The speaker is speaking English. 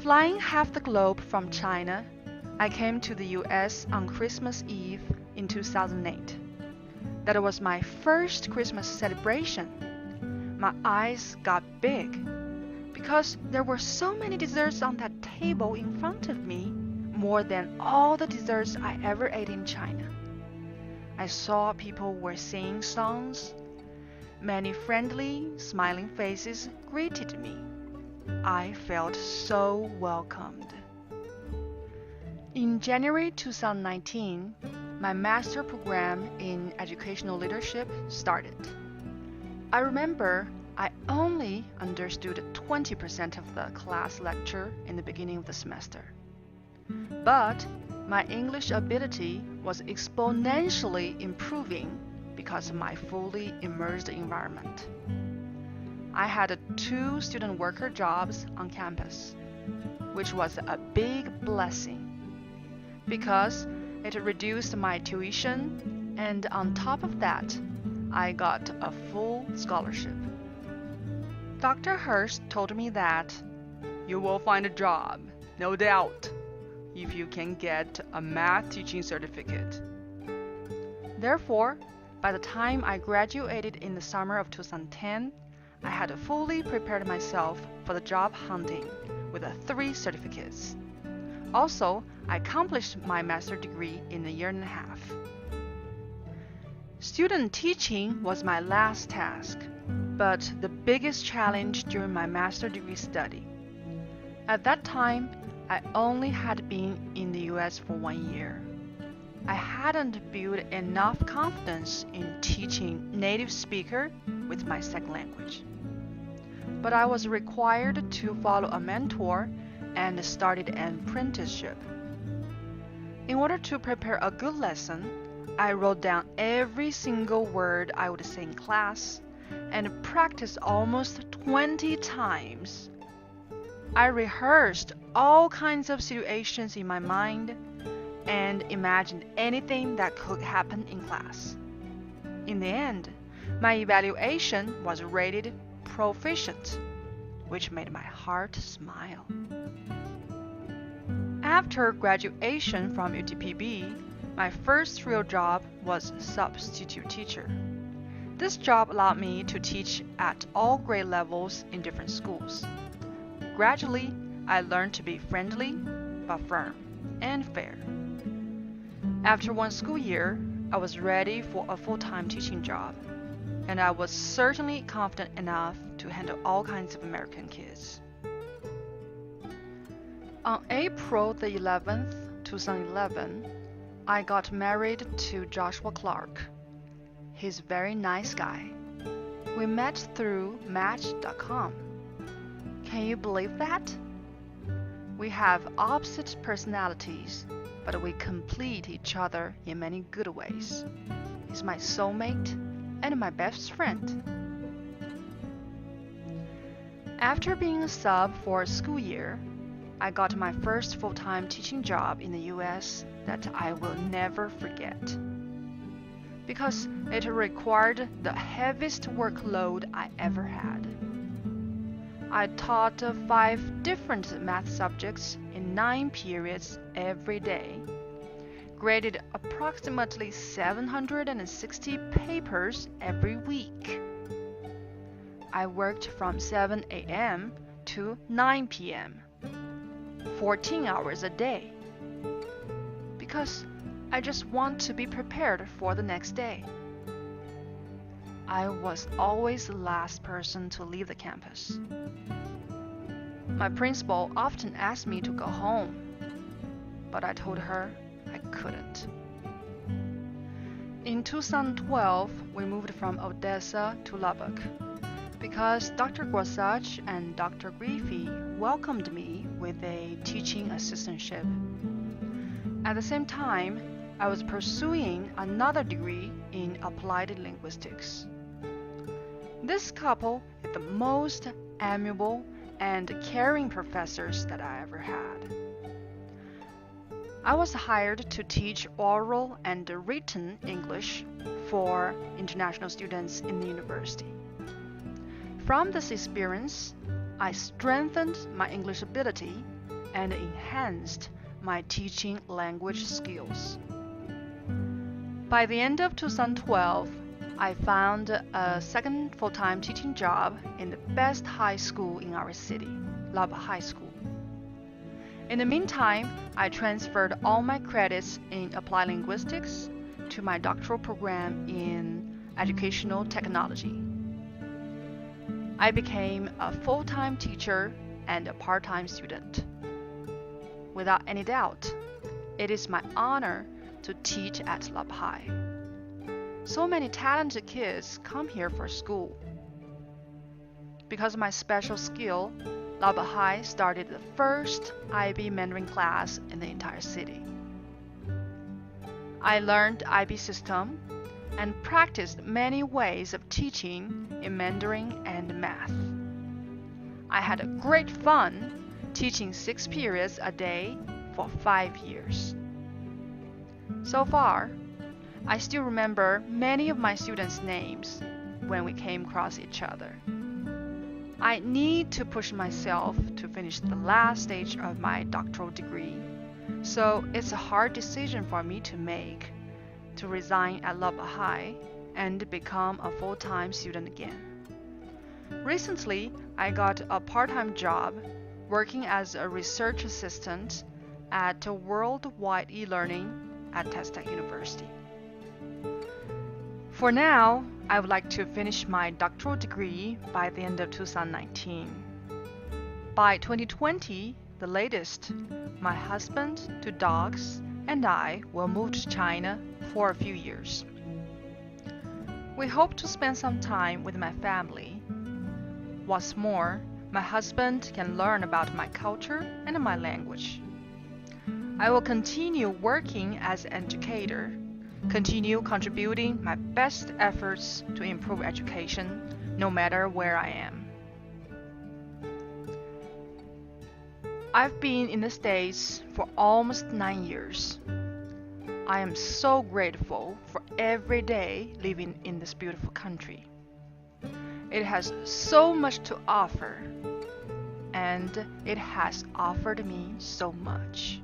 Flying half the globe from China, I came to the US on Christmas Eve in 2008. That was my first Christmas celebration. My eyes got big because there were so many desserts on that table in front of me, more than all the desserts I ever ate in China. I saw people were singing songs. Many friendly, smiling faces greeted me. I felt so welcomed. In January 2019, my master program in educational leadership started. I remember I only understood 20% of the class lecture in the beginning of the semester. But my English ability was exponentially improving because of my fully immersed environment. I had 2 student worker jobs on campus, which was a big blessing because it reduced my tuition, and on top of that, I got a full scholarship. Dr. Hurst told me that you will find a job, no doubt, if you can get a math teaching certificate. Therefore, by the time I graduated in the summer of 2010, I had fully prepared myself for the job hunting with 3 certificates. Also, I accomplished my master's degree in a year and a half. Student teaching was my last task, but the biggest challenge during my master's degree study. At that time, I only had been in the US for 1 year. I hadn't built enough confidence in teaching native speaker with my second language. But I was required to follow a mentor and started an apprenticeship. In order to prepare a good lesson, I wrote down every single word I would say in class and practiced almost 20 times. I rehearsed all kinds of situations in my mind and imagined anything that could happen in class. In the end, my evaluation was rated proficient, which made my heart smile. After graduation from UTPB, my first real job was substitute teacher. This job allowed me to teach at all grade levels in different schools. Gradually, I learned to be friendly, but firm and fair. After 1 school year, I was ready for a full-time teaching job, and I was certainly confident enough to handle all kinds of American kids. On April the 11th, 2011, I got married to Joshua Clark. He's a very nice guy. We met through Match.com. Can you believe that? We have opposite personalities, but we complete each other in many good ways. He's my soulmate and my best friend. After being a sub for a school year, I got my first full-time teaching job in the US that I will never forget, because it required the heaviest workload I ever had. I taught 5 different math subjects in 9 periods every day, graded approximately 760 papers every week. I worked from 7 a.m. to 9 p.m., 14 hours a day, because I just want to be prepared for the next day. I was always the last person to leave the campus. My principal often asked me to go home, but I told her I couldn't. In 2012, we moved from Odessa to Lubbock because Dr. Gorsuch and Dr. Griffey welcomed me with a teaching assistantship. At the same time, I was pursuing another degree in applied linguistics. This couple is the most amiable and caring professors that I ever had. I was hired to teach oral and written English for international students in the university. From this experience, I strengthened my English ability and enhanced my teaching language skills. By the end of 2012, I found a second full-time teaching job in the best high school in our city, Lava High School. In the meantime, I transferred all my credits in applied linguistics to my doctoral program in educational technology. I became a full-time teacher and a part-time student. Without any doubt, it is my honor to teach at Lava High. So many talented kids come here for school. Because of my special skill, Lava High started the first IB Mandarin class in the entire city. I learned IB system and practiced many ways of teaching in Mandarin and math. I had a great fun teaching 6 periods a day for 5 years. So far, I still remember many of my students' names when we came across each other. I need to push myself to finish the last stage of my doctoral degree, so it's a hard decision for me to make to resign at Lava High and become a full-time student again. Recently, I got a part-time job working as a research assistant at Worldwide e-learning at Tech University. For now, I would like to finish my doctoral degree by the end of 2019. By 2020, the latest, my husband, 2 dogs, and I will move to China for a few years. We hope to spend some time with my family. What's more, my husband can learn about my culture and my language. I will continue working as an educator, continue contributing my best efforts to improve education, no matter where I am. I've been in the States for almost 9 years. I am so grateful for every day living in this beautiful country. It has so much to offer, and it has offered me so much.